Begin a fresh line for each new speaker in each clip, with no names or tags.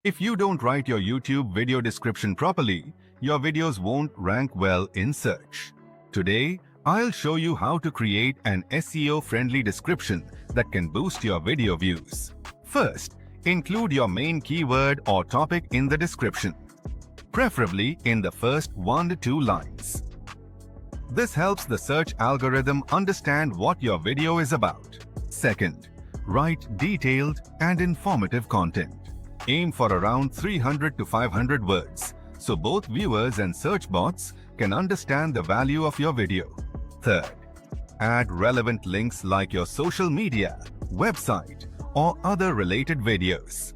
If you don't write your YouTube video description properly, your videos won't rank well in search. Today, I'll show you how to create an SEO-friendly description that can boost your video views. First, include your main keyword or topic in the description, preferably in the first 1 to 2 lines. This helps the search algorithm understand what your video is about. Second, write detailed and informative content. Aim for around 300 to 500 words, so both viewers and search bots can understand the value of your video. Third, add relevant links like your social media, website, or other related videos.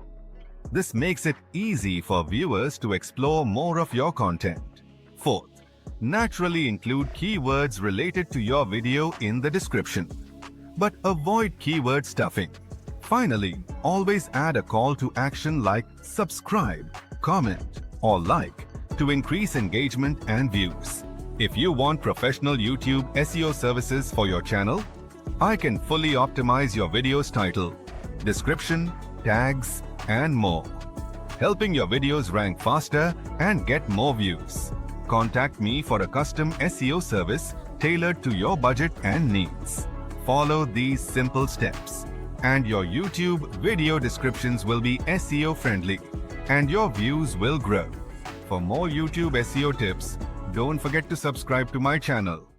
This makes it easy for viewers to explore more of your content. Fourth, naturally include keywords related to your video in the description, but avoid keyword stuffing. Finally, always add a call to action like subscribe, comment, or like to increase engagement and views. If you want professional YouTube SEO services for your channel, I can fully optimize your video's title, description, tags, and more, helping your videos rank faster and get more views. Contact me for a custom SEO service tailored to your budget and needs. Follow these simple steps, and your YouTube video descriptions will be SEO friendly and your views will grow. For more YouTube SEO tips, don't forget to subscribe to my channel.